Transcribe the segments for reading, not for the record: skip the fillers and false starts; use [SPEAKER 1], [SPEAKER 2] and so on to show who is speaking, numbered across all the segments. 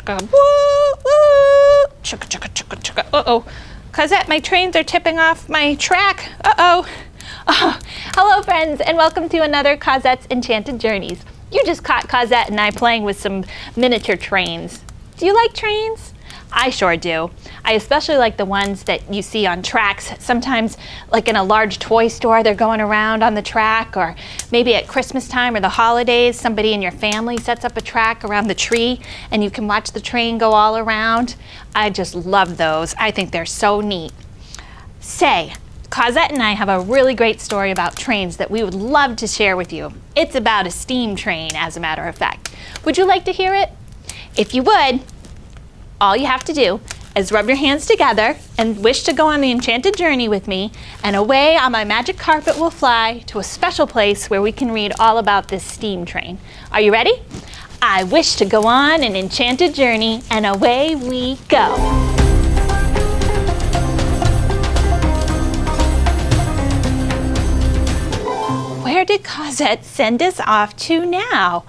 [SPEAKER 1] chugga, woo, woo, chugga, chugga, chugga, chugga. Uh-oh. Cosette, my trains are tipping off my track. Uh-oh. Oh, hello, friends, and welcome to another Cosette's Enchanted Journeys. You just caught Cosette and I playing with some miniature trains. Do you like trains? I sure do. I especially like the ones that you see on tracks. Sometimes, like in a large toy store, they're going around on the track, or maybe at Christmas time or the holidays, somebody in your family sets up a track around the tree and you can watch the train go all around. I just love those. I think they're so neat. Say, Cosette and I have a really great story about trains that we would love to share with you. It's about a steam train, as a matter of fact. Would you like to hear it? If you would, all you have to do is rub your hands together and wish to go on the enchanted journey with me, and away on my magic carpet we'll fly to a special place where we can read all about this steam train. Are you ready? I wish to go on an enchanted journey, and away we go. Where did Cosette send us off to now?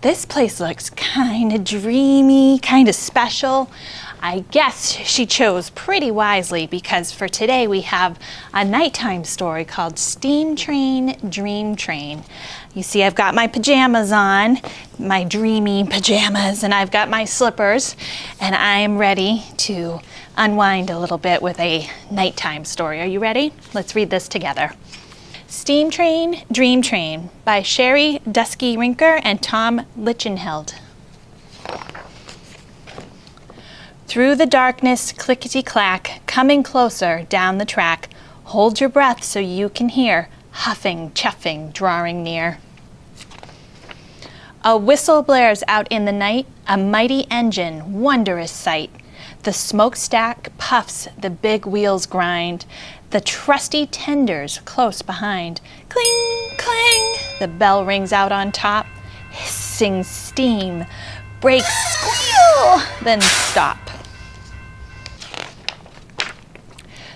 [SPEAKER 1] This place looks kind of dreamy, kind of special. I guess she chose pretty wisely, because for today we have a nighttime story called Steam Train, Dream Train. You see, I've got my pajamas on, my dreamy pajamas, and I've got my slippers, and I am ready to unwind a little bit with a nighttime story. Are you ready? Let's read this together. Steam Train, Dream Train by Sherri Duskey Rinker and Tom Lichtenheld. Through the darkness, clickety-clack, coming closer down the track. Hold your breath so you can hear, huffing, chuffing, drawing near. A whistle blares out in the night, a mighty engine, wondrous sight. The smokestack puffs, the big wheels grind, the trusty tenders close behind. Cling, clang, the bell rings out on top. Hissing steam, brakes squeal, then stop.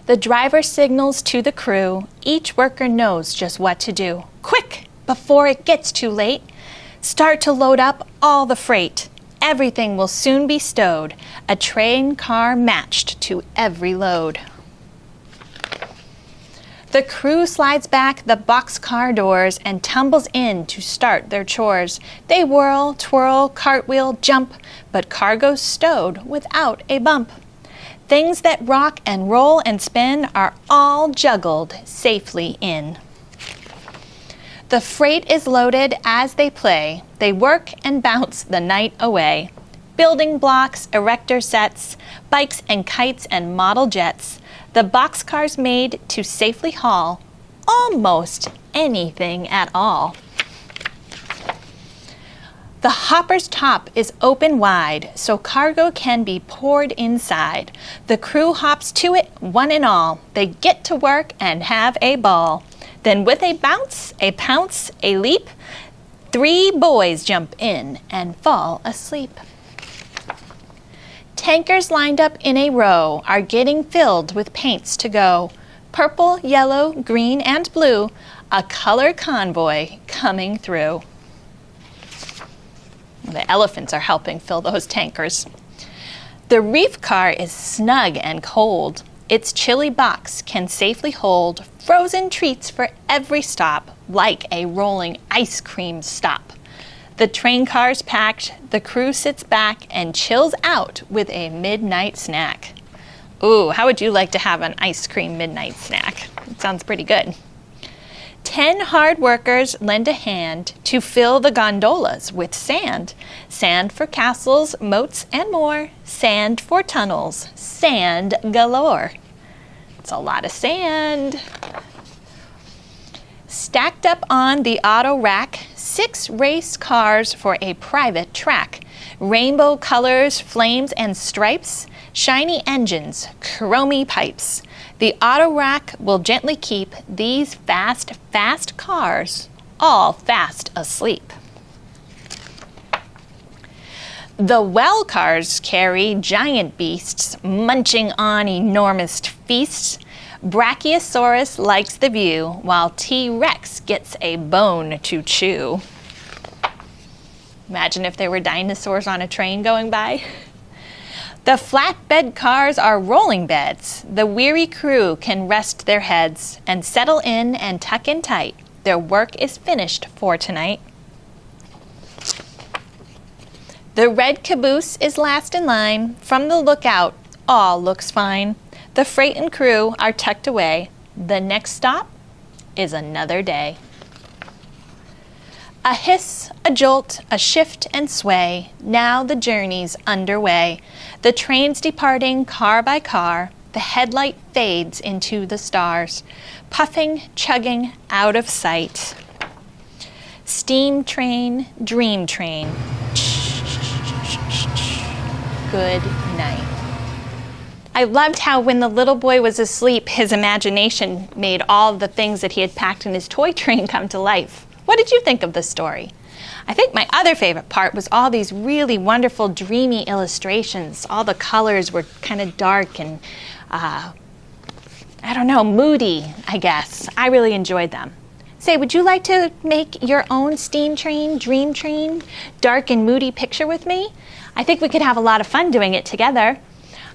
[SPEAKER 1] The driver signals to the crew. Each worker knows just what to do. Quick, before it gets too late, start to load up all the freight. Everything will soon be stowed, a train car matched to every load. The crew slides back the boxcar doors and tumbles in to start their chores. They whirl, twirl, cartwheel, jump, but cargo's stowed without a bump. Things that rock and roll and spin are all juggled safely in. The freight is loaded as they play. They work and bounce the night away. Building blocks, erector sets, bikes and kites and model jets. The boxcars made to safely haul almost anything at all. The hopper's top is open wide, so cargo can be poured inside. The crew hops to it, one and all. They get to work and have a ball. Then with a bounce, a pounce, a leap, 3 boys jump in and fall asleep. Tankers lined up in a row are getting filled with paints to go. Purple, yellow, green, and blue, a color convoy coming through. The elephants are helping fill those tankers. The reef car is snug and cold. Its chilly box can safely hold frozen treats for every stop, like a rolling ice cream stop. The train car's packed, the crew sits back and chills out with a midnight snack. Ooh, how would you like to have an ice cream midnight snack? It sounds pretty good. 10 hard workers lend a hand to fill the gondolas with sand. Sand for castles, moats, and more. Sand for tunnels. Sand galore. It's a lot of sand. Stacked up on the auto rack, 6 race cars for a private track. Rainbow colors, flames, and stripes. Shiny engines, chromy pipes. The auto rack will gently keep these fast, fast cars all fast asleep. The well cars carry giant beasts munching on enormous feasts. Brachiosaurus likes the view while T-Rex gets a bone to chew. Imagine if there were dinosaurs on a train going by. The flatbed cars are rolling beds. The weary crew can rest their heads and settle in and tuck in tight. Their work is finished for tonight. The red caboose is last in line. From the lookout, all looks fine. The freight and crew are tucked away. The next stop is another day. A hiss, a jolt, a shift and sway. Now the journey's underway. The train's departing car by car. The headlight fades into the stars. Puffing, chugging, out of sight. Steam train, dream train. Good night. I loved how when the little boy was asleep, his imagination made all the things that he had packed in his toy train come to life. What did you think of the story? I think my other favorite part was all these really wonderful dreamy illustrations. All the colors were kind of dark and, I don't know, moody, I guess. I really enjoyed them. Say, would you like to make your own steam train, dream train, dark and moody picture with me? I think we could have a lot of fun doing it together.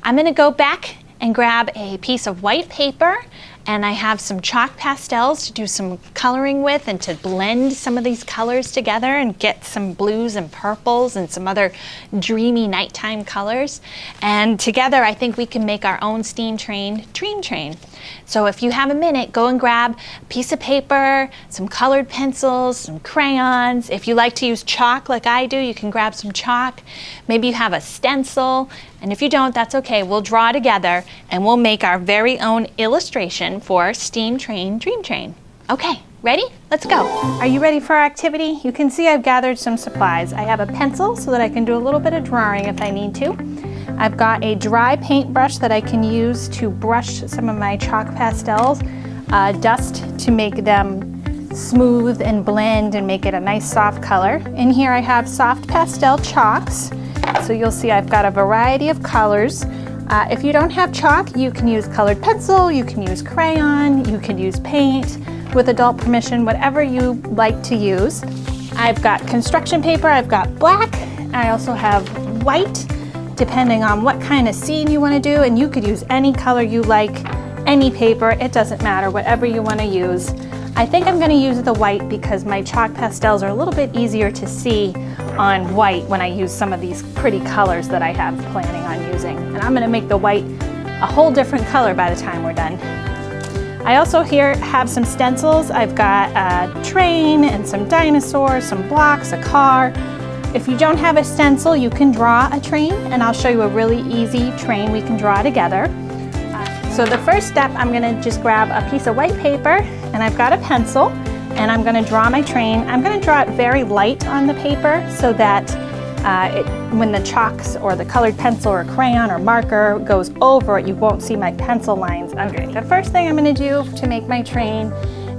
[SPEAKER 1] I'm going to go back and grab a piece of white paper, and I have some chalk pastels to do some coloring with and to blend some of these colors together and get some blues and purples and some other dreamy nighttime colors. And together I think we can make our own steam train, dream train. So if you have a minute, go and grab a piece of paper, some colored pencils, some crayons. If you like to use chalk like I do, you can grab some chalk. Maybe you have a stencil, and if you don't, that's okay. We'll draw together and we'll make our very own illustration for Steam Train, Dream Train. Okay, ready? Let's go. Are you ready for our activity? You can see I've gathered some supplies. I have a pencil so that I can do a little bit of drawing if I need to. I've got a dry paintbrush that I can use to brush some of my chalk pastels, dust to make them smooth and blend and make it a nice soft color. In here I have soft pastel chalks. So you'll see I've got a variety of colors. If you don't have chalk, you can use colored pencil, you can use crayon, you can use paint with adult permission, whatever you like to use. I've got construction paper, I've got black, I also have white, depending on what kind of scene you want to do, and you could use any color you like, any paper, it doesn't matter, whatever you want to use. I think I'm going to use the white because my chalk pastels are a little bit easier to see on white when I use some of these pretty colors that I have planning on using. And I'm going to make the white a whole different color by the time we're done. I also here have some stencils. I've got a train and some dinosaurs, some blocks, a car. If you don't have a stencil, you can draw a train, and I'll show you a really easy train we can draw together. So the first step, I'm going to just grab a piece of white paper, and I've got a pencil, and I'm going to draw my train. I'm going to draw it very light on the paper so that when the chalks or the colored pencil or crayon or marker goes over it, you won't see my pencil lines under it. The first thing I'm going to do to make my train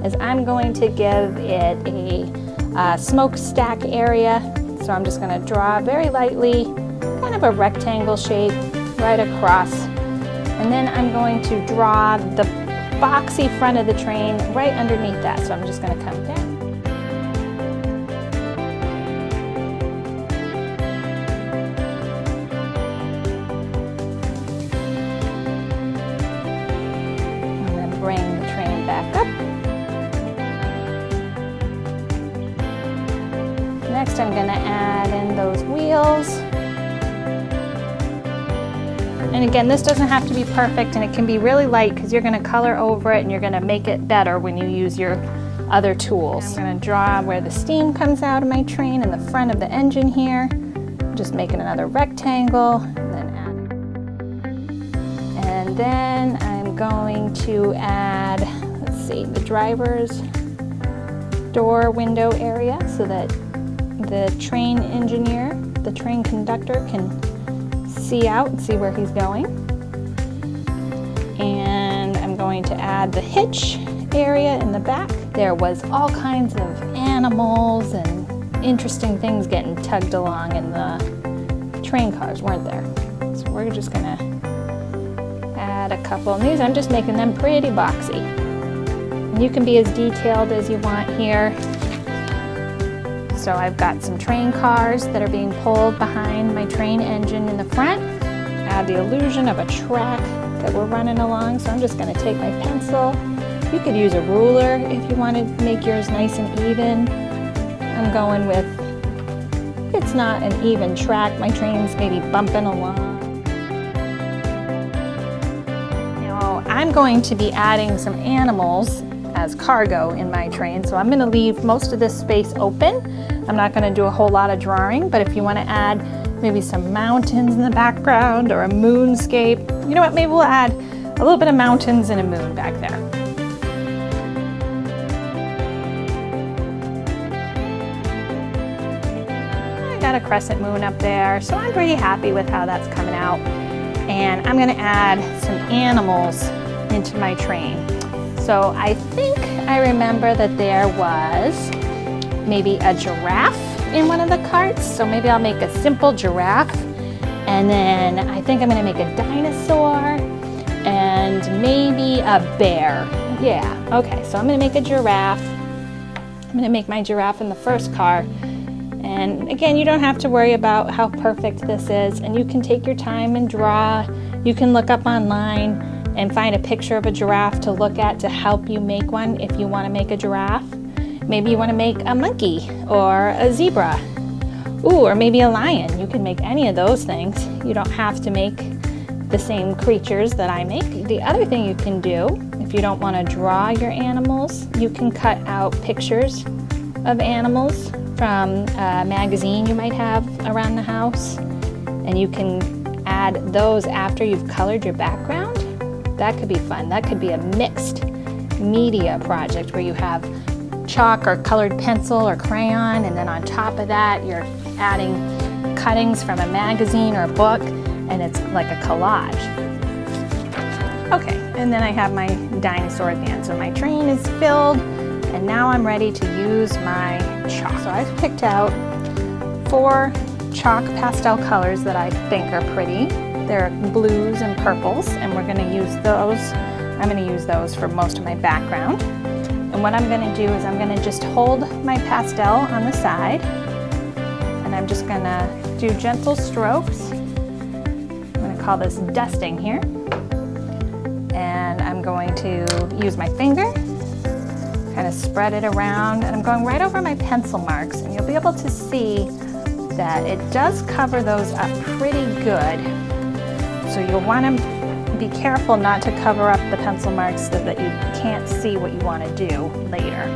[SPEAKER 1] is I'm going to give it a smokestack area. So I'm just going to draw very lightly, kind of a rectangle shape right across. And then I'm going to draw the boxy front of the train right underneath that. So I'm just going to come down. And then bring the train back up. Next, I'm going to add in those wheels. And again, this doesn't have to be perfect, and it can be really light because you're going to color over it and you're going to make it better when you use your other tools. I'm going to draw where the steam comes out of my train in the front of the engine here. Just making another rectangle, and then I'm going to add, let's see, the driver's door window area so that the train engineer, the train conductor, can see out and see where he's going. And I'm going to add the hitch area in the back. There was all kinds of animals and interesting things getting tugged along in the train cars, weren't there? So we're just gonna add a couple, and these I'm just making them pretty boxy. And you can be as detailed as you want here. So I've got some train cars that are being pulled behind my train engine in the front. add the illusion of a track that we're running along. So I'm just going to take my pencil. You could use a ruler if you want to make yours nice and even. I'm going with, it's not an even track. My train's maybe bumping along. Now I'm going to be adding some animals as cargo in my train. So I'm going to leave most of this space open. I'm not going to do a whole lot of drawing, but if you want to add maybe some mountains in the background or a moonscape, you know what, maybe we'll add a little bit of mountains and a moon back there. I got a crescent moon up there, so I'm pretty happy with how that's coming out. And I'm going to add some animals into my train. So I think I remember that there was maybe a giraffe in one of the carts. So maybe I'll make a simple giraffe. And then I think I'm going to make a dinosaur and maybe a bear. Yeah, okay, so I'm going to make a giraffe. I'm going to make my giraffe in the first cart. And again, you don't have to worry about how perfect this is. And you can take your time and draw. You can look up online and find a picture of a giraffe to look at to help you make one if you want to make a giraffe. Maybe you want to make a monkey or a zebra. Ooh, or maybe a lion. You can make any of those things. You don't have to make the same creatures that I make. The other thing you can do, if you don't want to draw your animals, you can cut out pictures of animals from a magazine you might have around the house, and you can add those after you've colored your background. That could be fun. That could be a mixed media project where you have chalk or colored pencil or crayon, and then on top of that you're adding cuttings from a magazine or a book, and it's like a collage. Okay, and then I have my dinosaur at the end. So my train is filled, and now I'm ready to use my chalk. So I've picked out 4 chalk pastel colors that I think are pretty. They're blues and purples, and we're going to use those. I'm going to use those for most of my background. And what I'm going to do is I'm going to just hold my pastel on the side, and I'm just going to do gentle strokes. I'm going to call this dusting here. And I'm going to use my finger, kind of spread it around, and I'm going right over my pencil marks, and you'll be able to see that it does cover those up pretty good. So you'll want to be careful not to cover up the pencil marks so that you can't see what you want to do later.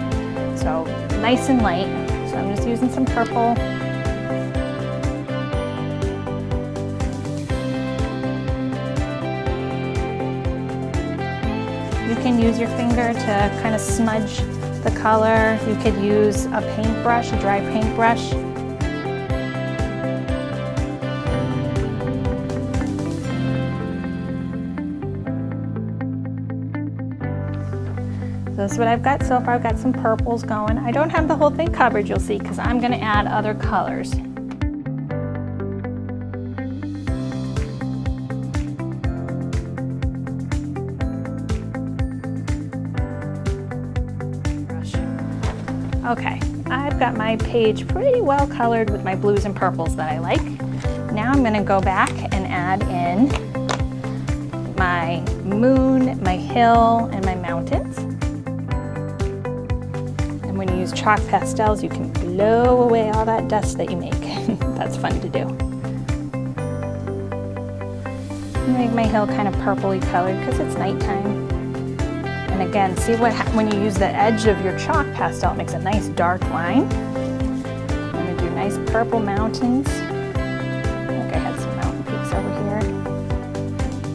[SPEAKER 1] So nice and light. So I'm just using some purple. You can use your finger to kind of smudge the color. You could use a paintbrush, a dry paintbrush. This is what I've got so far. I've got some purples going. I don't have the whole thing covered, you'll see, because I'm going to add other colors. Okay, I've got my page pretty well colored with my blues and purples that I like. Now I'm going to go back and add in my moon, my hill, and my mountains. And when you use chalk pastels, you can blow away all that dust that you make. That's fun to do. Make my hill kind of purpley colored because it's nighttime. And again, see what when you use the edge of your chalk pastel, it makes a nice dark line. I'm going to do nice purple mountains. I think I had some mountain peaks over here.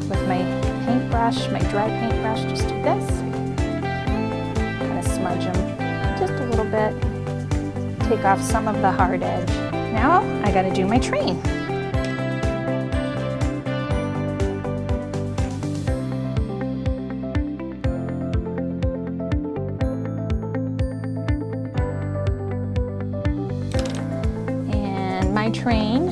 [SPEAKER 1] With my paintbrush, my dry paintbrush, just do this. Kind of smudge them just a little bit. Take off some of the hard edge. Now I got to do my train. My train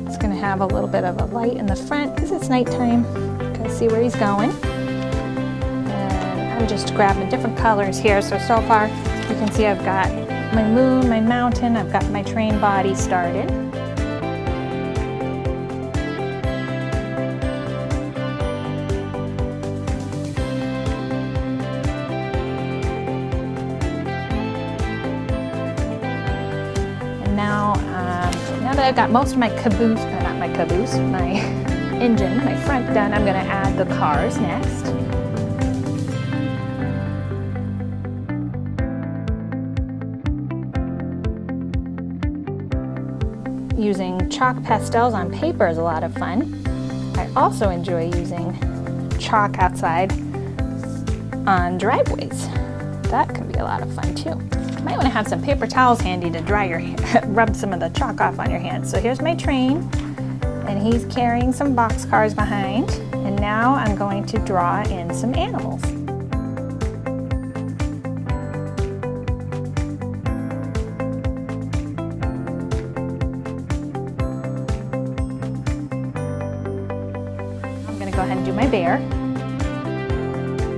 [SPEAKER 1] is going to have a little bit of a light in the front because it's nighttime. You can see where he's going. And I'm just grabbing different colors here. So far you can see I've got my moon, my mountain, I've got my train body started. that I've got most of my caboose, not my caboose, my engine, my front done, I'm gonna add the cars next. Using chalk pastels on paper is a lot of fun. I also enjoy using chalk outside on driveways. That can be a lot of fun too. You might want to have some paper towels handy to dry your rub some of the chalk off on your hands. So here's my train, and he's carrying some boxcars behind. And now I'm going to draw in some animals. Go ahead and do my bear.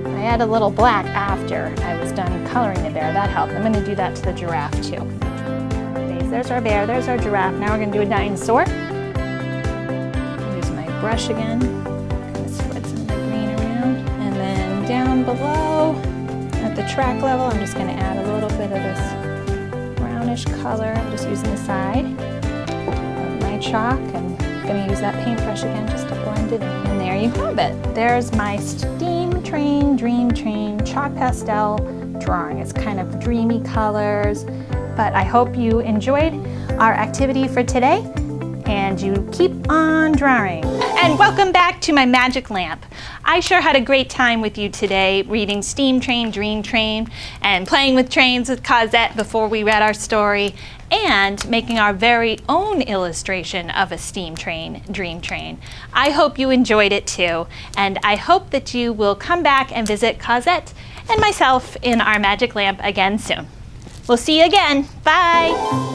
[SPEAKER 1] I add a little black after I was done coloring the bear. That helped. I'm going to do that to the giraffe too. There's our bear, there's our giraffe. Now we're going to do a dinosaur. Use my brush again. Kind of spread some of the green around. And then down below at the track level, I'm just going to add a little bit of this brownish color. I'm just using the side of my chalk. I'm going to use that paintbrush again just to blend it in. And there you have it. There's my steam train, dream train, chalk pastel drawing. It's kind of dreamy colors, but I hope you enjoyed our activity for today and you keep on drawing. And welcome back to my magic lamp. I sure had a great time with you today reading Steam Train, Dream Train, and playing with trains with Cosette before we read our story, and making our very own illustration of a steam train, dream train. I hope you enjoyed it too, and I hope that you will come back and visit Cosette and myself in our magic lamp again soon. We'll see you again. Bye.